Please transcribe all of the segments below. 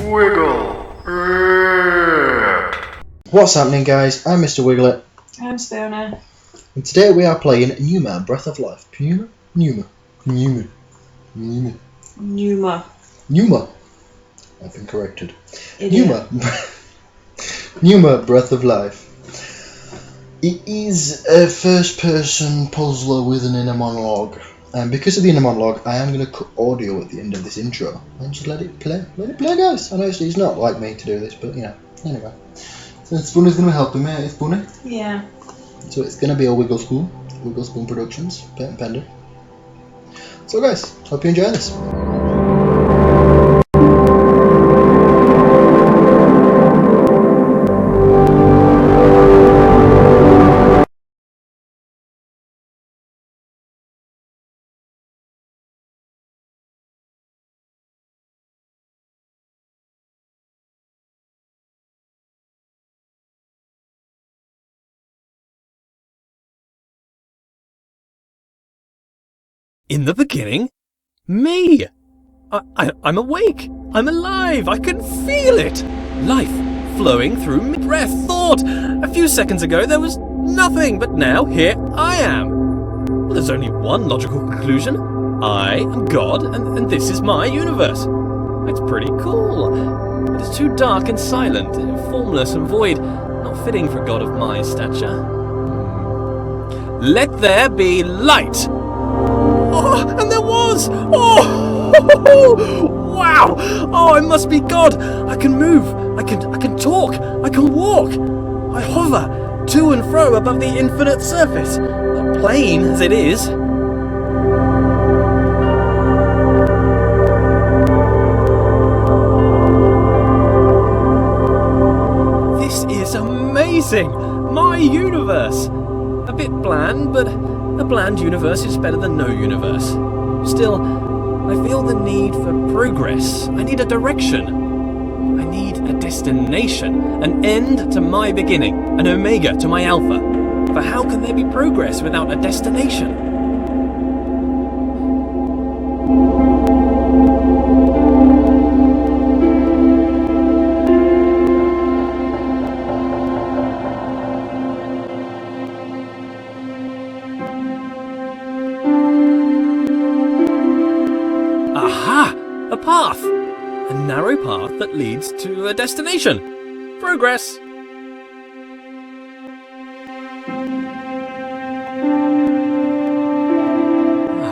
Wiggle It! What's happening, guys? I'm Mr. Wiggle It. I'm Spoonie. And today we are playing Pneuma, Breath of Life. Pneuma? Pneuma. Pneuma. Pneuma. Pneuma. Pneuma. I've been corrected. Idiot. Pneuma. Pneuma, Breath of Life. It is a first-person puzzler with an inner monologue. And because of the inner monologue, I am going to cut audio at the end of this intro and just let it play. Let it play, guys. I know it's not like me to do this, but, you know, anyway. So Spoonie's going to be helping me, it's Spoonie. Yeah. So it's going to be a Wiggle Spoon Productions, Pet and Pender. So guys, hope you enjoy this. In the beginning? Me! I'm awake! I'm alive! I can feel it! Life flowing through me. Breath, thought! A few seconds ago there was nothing, but now here I am! Well, there's only one logical conclusion. I am God, and this is my universe. It's pretty cool. But it's too dark and silent, formless and void, not fitting for a god of my stature. Let there be light! Oh, and there was! Oh! Wow! Oh, I must be God! I can move! I can talk! I can walk! I hover to and fro above the infinite surface, plain as it is. This is amazing! My universe! A bit bland, but a bland universe is better than no universe. Still, I feel the need for progress. I need a direction. I need a destination, an end to my beginning, an omega to my alpha. For how can there be progress without a destination? Aha! A path! A narrow path that leads to a destination. Progress!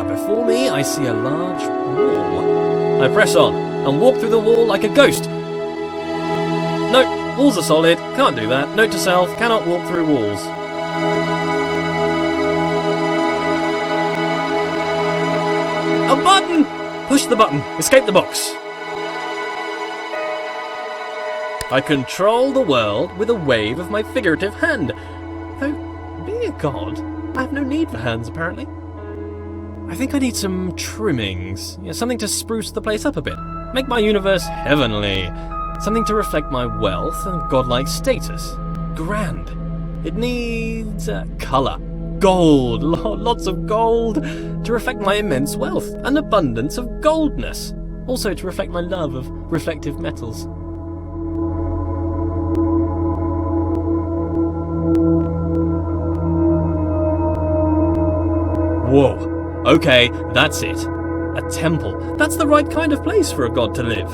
Before me I see a large wall. I press on and walk through the wall like a ghost. No, walls are solid, can't do that. Note to self, cannot walk through walls. A button! Push the button. Escape the box. I control the world with a wave of my figurative hand. Though, being a god, I have no need for hands, apparently. I think I need some trimmings. Something to spruce the place up a bit. Make my universe heavenly. Something to reflect my wealth and godlike status. Grand. It needs colour. Gold, lots of gold, to reflect my immense wealth, an abundance of goldness, also to reflect my love of reflective metals. Whoa, okay, that's it. A temple, that's the right kind of place for a god to live.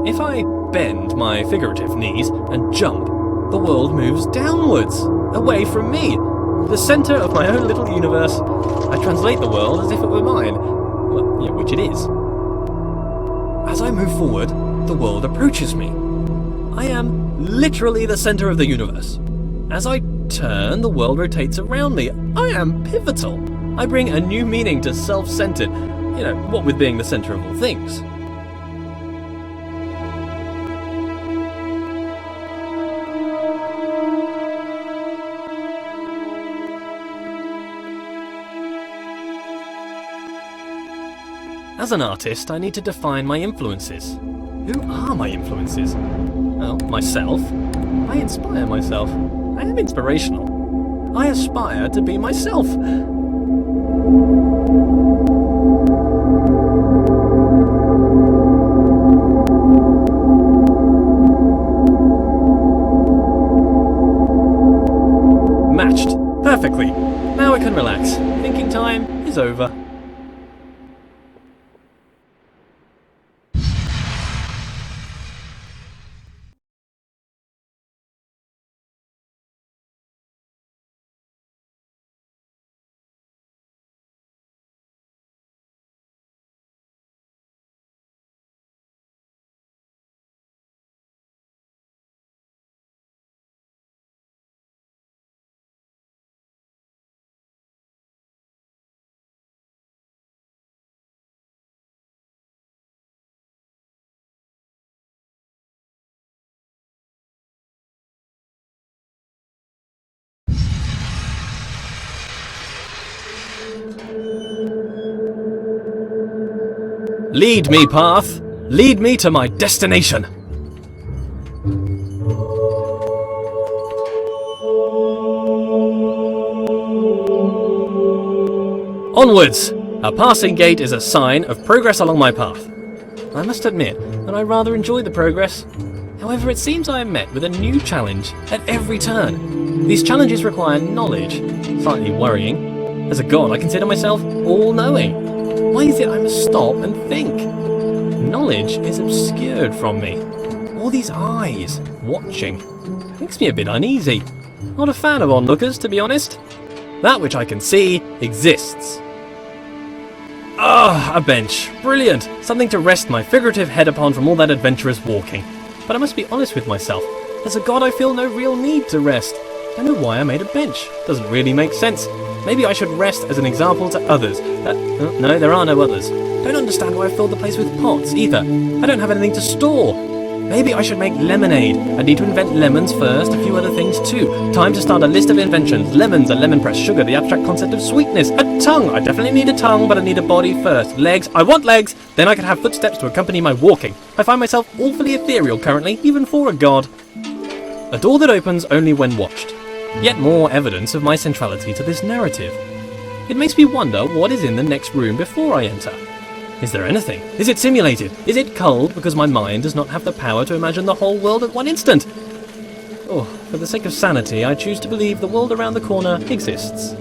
If I bend my figurative knees and jump, the world moves downwards, away from me, the centre of my own little universe. I translate the world as if it were mine, well, yeah, which it is. As I move forward, the world approaches me. I am literally the centre of the universe. As I turn, the world rotates around me. I am pivotal. I bring a new meaning to self-centred, what with being the centre of all things. As an artist, I need to define my influences. Who are my influences? Well, myself. I inspire myself. I am inspirational. I aspire to be myself. time is over. Lead me, path! Lead me to my destination! Onwards! A passing gate is a sign of progress along my path. I must admit that I rather enjoy the progress. However, it seems I am met with a new challenge at every turn. These challenges require knowledge, slightly worrying. As a god, I consider myself all-knowing. Why is it I must stop and think? Knowledge is obscured from me. All these eyes, watching, makes me a bit uneasy. Not a fan of onlookers, to be honest. That which I can see exists. Ah, a bench. Brilliant. Something to rest my figurative head upon from all that adventurous walking. But I must be honest with myself. As a god, I feel no real need to rest. I know why I made a bench. Doesn't really make sense. Maybe I should rest as an example to others. No, there are no others. Don't understand why I filled the place with pots, either. I don't have anything to store. Maybe I should make lemonade. I need to invent lemons first, a few other things too. Time to start a list of inventions. Lemons, a lemon press, sugar, the abstract concept of sweetness. A tongue. I definitely need a tongue, but I need a body first. Legs. I want legs. Then I could have footsteps to accompany my walking. I find myself awfully ethereal currently, even for a god. A door that opens only when watched. Yet more evidence of my centrality to this narrative. It makes me wonder what is in the next room before I enter. Is there anything? Is it simulated? Is it culled because my mind does not have the power to imagine the whole world at one instant? Oh, for the sake of sanity, I choose to believe the world around the corner exists.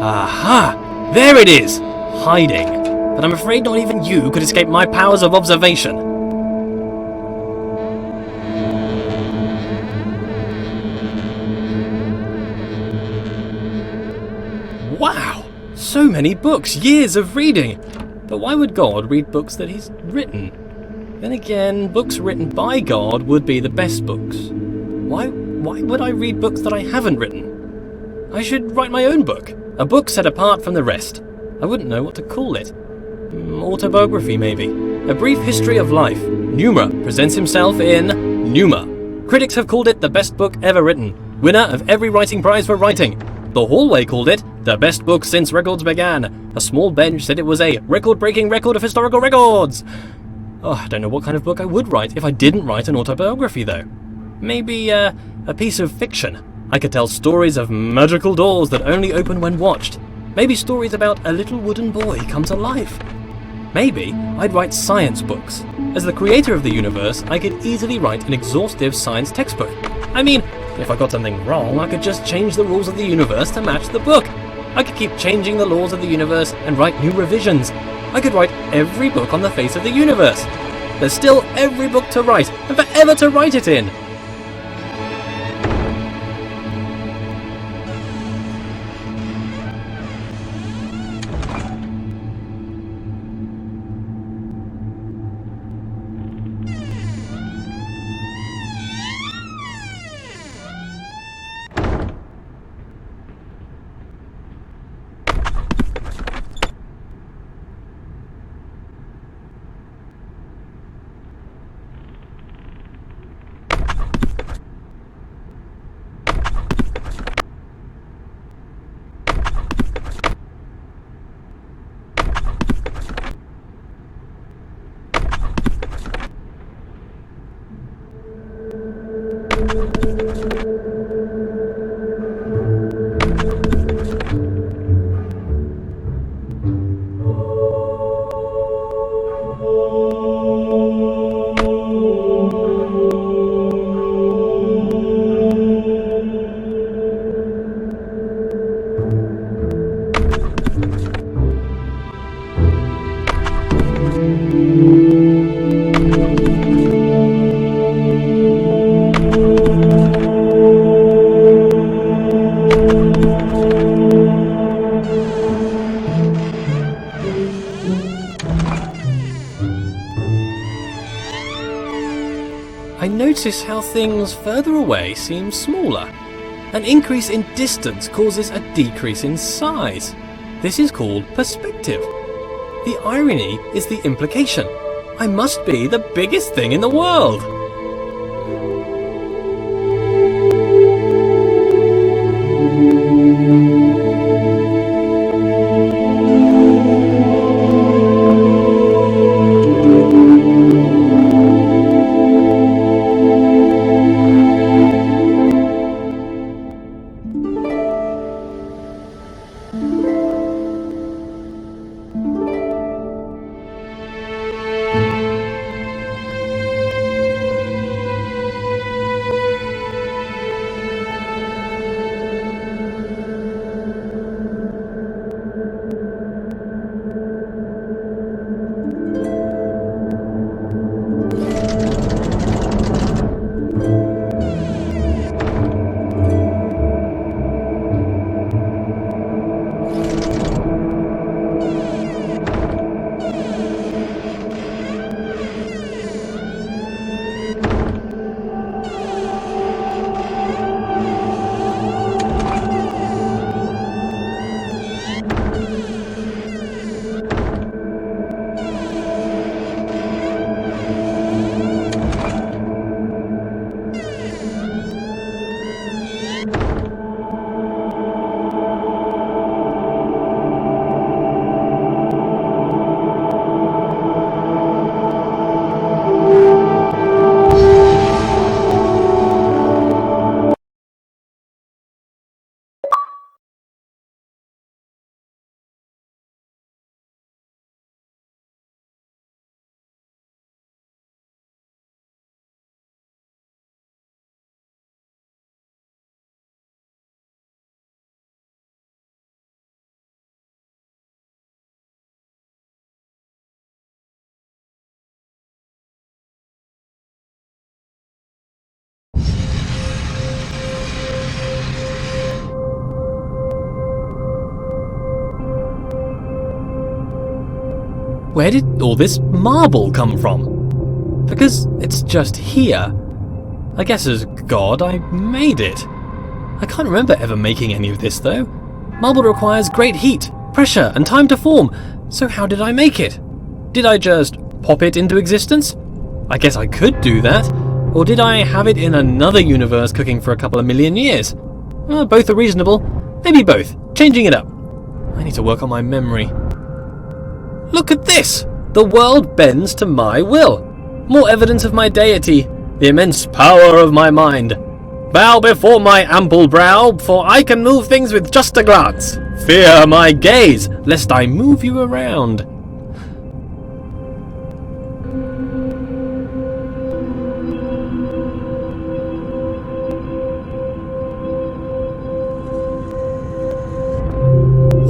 Aha! There it is! Hiding. But I'm afraid not even you could escape my powers of observation. Wow! So many books, years of reading! But why would God read books that he's written? Then again, books written by God would be the best books. Why would I read books that I haven't written? I should write my own book. A book set apart from the rest. I wouldn't know what to call it. Autobiography, maybe. A brief history of life. Pneuma presents himself in Pneuma. Critics have called it the best book ever written. Winner of every writing prize for writing. The Hallway called it the best book since records began. A small bench said it was a record-breaking record of historical records. Oh, I don't know what kind of book I would write if I didn't write an autobiography, though. Maybe a piece of fiction. I could tell stories of magical doors that only open when watched. Maybe stories about a little wooden boy come to life. Maybe I'd write science books. As the creator of the universe, I could easily write an exhaustive science textbook. I mean, if I got something wrong, I could just change the rules of the universe to match the book. I could keep changing the laws of the universe and write new revisions. I could write every book on the face of the universe. There's still every book to write, and forever to write it in. notice how things further away seem smaller. An increase in distance causes a decrease in size. This is called perspective. The irony is the implication. I must be the biggest thing in the world. Where did all this marble come from? Because it's just here. I guess as God I made it. I can't remember ever making any of this though. Marble requires great heat, pressure and time to form, so how did I make it? Did I just pop it into existence? I guess I could do that. Or did I have it in another universe cooking for a couple of million years? Both are reasonable. Maybe both. Changing it up. I need to work on my memory. Look at this! The world bends to my will. More evidence of my deity, the immense power of my mind. Bow before my ample brow, for I can move things with just a glance. Fear my gaze, lest I move you around.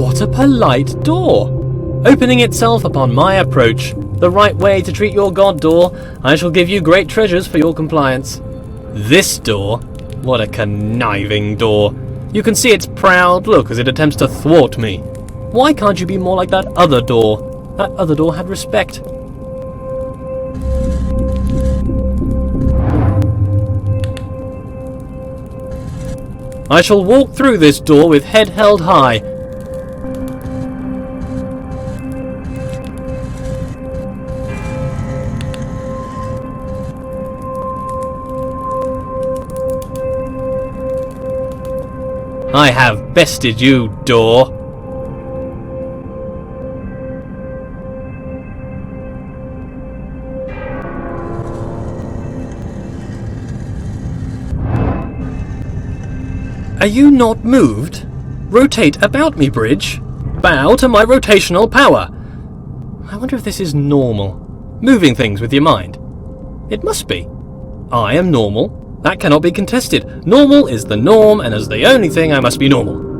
What a polite door! Opening itself upon my approach. The right way to treat your god door. I shall give you great treasures for your compliance. This door? What a conniving door. You can see its proud look as it attempts to thwart me. Why can't you be more like that other door? That other door had respect. I shall walk through this door with head held high. I have bested you, door. Are you not moved? Rotate about me, bridge. Bow to my rotational power. I wonder if this is normal. Moving things with your mind. It must be. I am normal. That cannot be contested. Normal is the norm, and as the only thing I must be normal.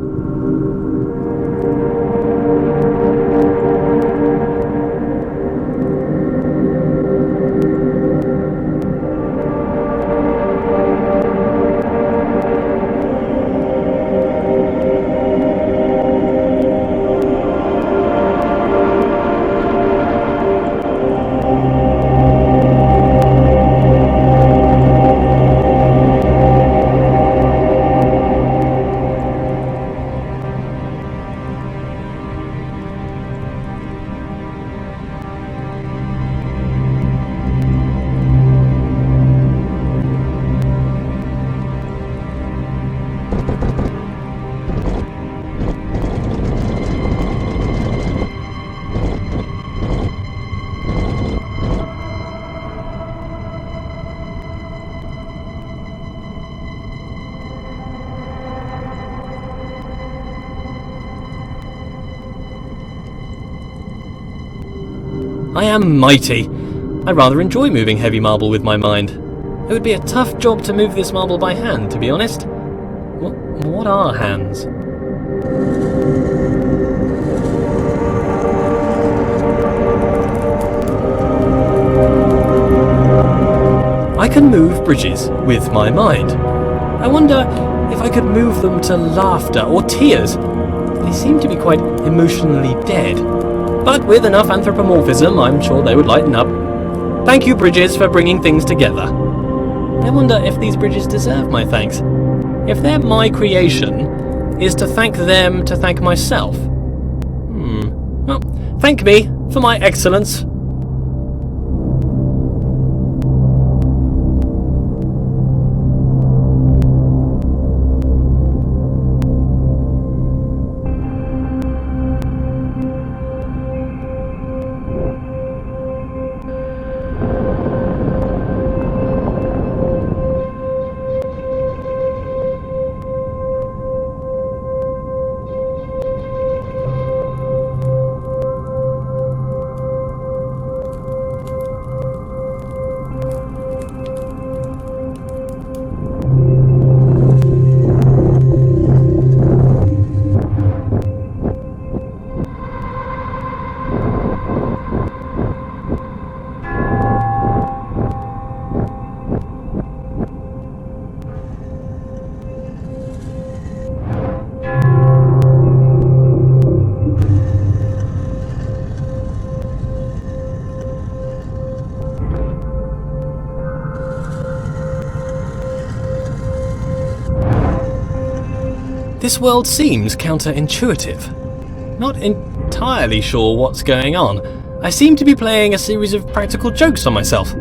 I am mighty. I rather enjoy moving heavy marble with my mind. It would be a tough job to move this marble by hand, to be honest. What are hands? I can move bridges with my mind. I wonder if I could move them to laughter or tears. They seem to be quite emotionally dead. But with enough anthropomorphism, I'm sure they would lighten up. Thank you, bridges, for bringing things together. I wonder if these bridges deserve my thanks. If they're my creation, is to thank them to thank myself? Well, thank me for my excellence. This world seems counterintuitive. Not entirely sure what's going on. I seem to be playing a series of practical jokes on myself.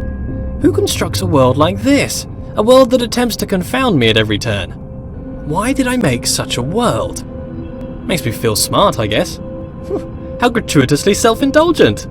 Who constructs a world like this? A world that attempts to confound me at every turn. Why did I make such a world? Makes me feel smart, I guess. How gratuitously self-indulgent.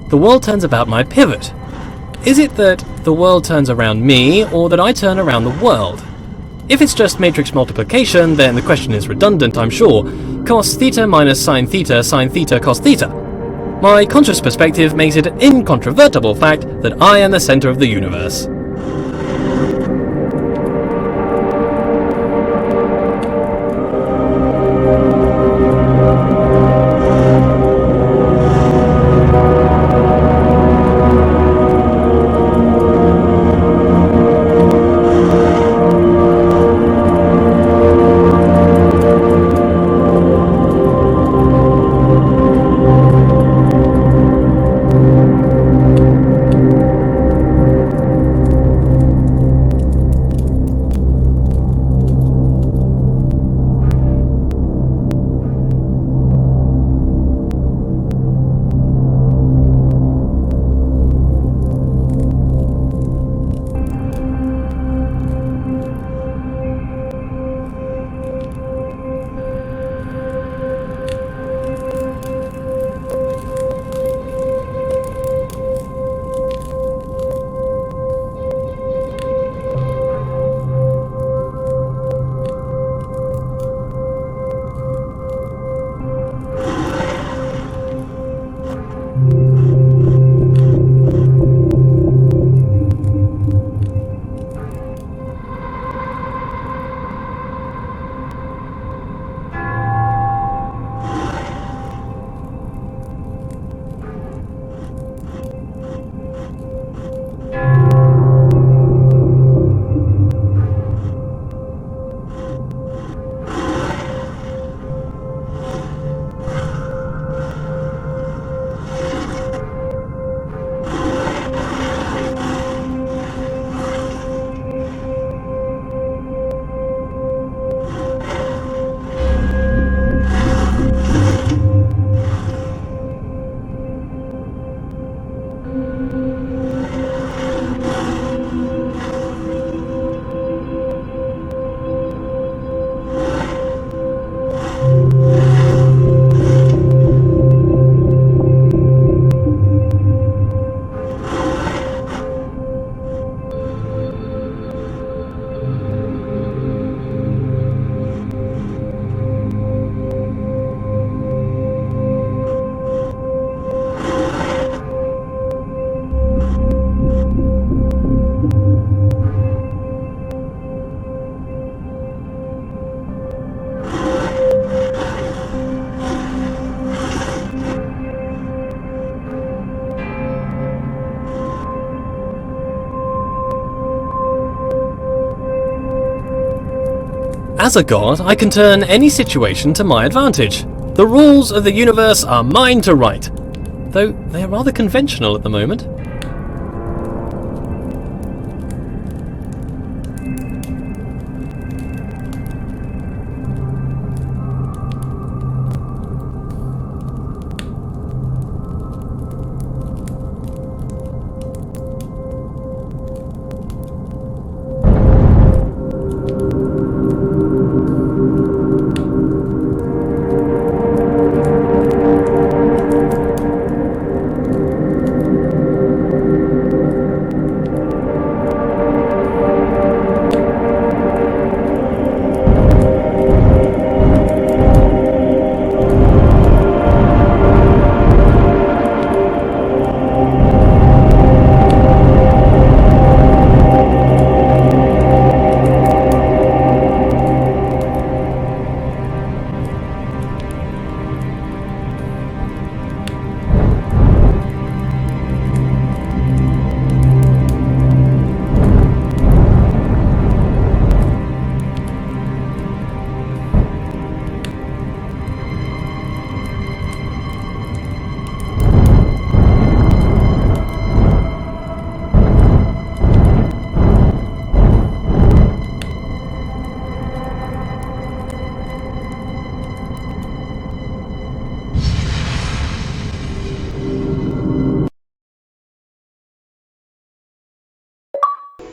The world turns about my pivot. Is it that the world turns around me, or that I turn around the world? If it's just matrix multiplication, then the question is redundant, I'm sure. Cos theta minus sine theta cos theta. My conscious perspective makes it an incontrovertible fact that I am the center of the universe. As a god, I can turn any situation to my advantage. The rules of the universe are mine to write, though they are rather conventional at the moment.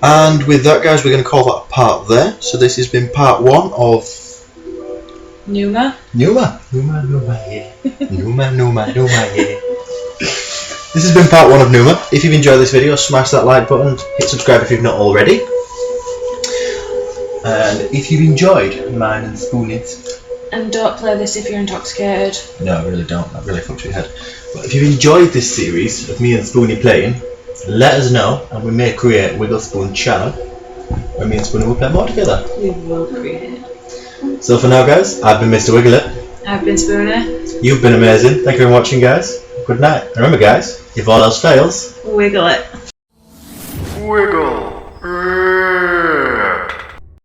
And with that, guys, we're going to call that a part there. So this has been part 1 of Pneuma. Pneuma, yeah. Pneuma, yeah. This has been part 1 of Pneuma. If you've enjoyed this video, smash that like button, hit subscribe if you've not already. And if you've enjoyed mine and Spoonies, And don't play this if you're intoxicated. no, really don't, that really fucked your head. But if you've enjoyed this series of me and Spoonie playing, let us know and we may create a Wiggle Spoon channel where me and Spoonie will play more together. We will create. So for now, guys, I've been Mr. Wiggle It. I've been Spoonie. You've been amazing. Thank you for watching, guys. Good night. And remember, guys, if all else fails, Wiggle it. Wiggle.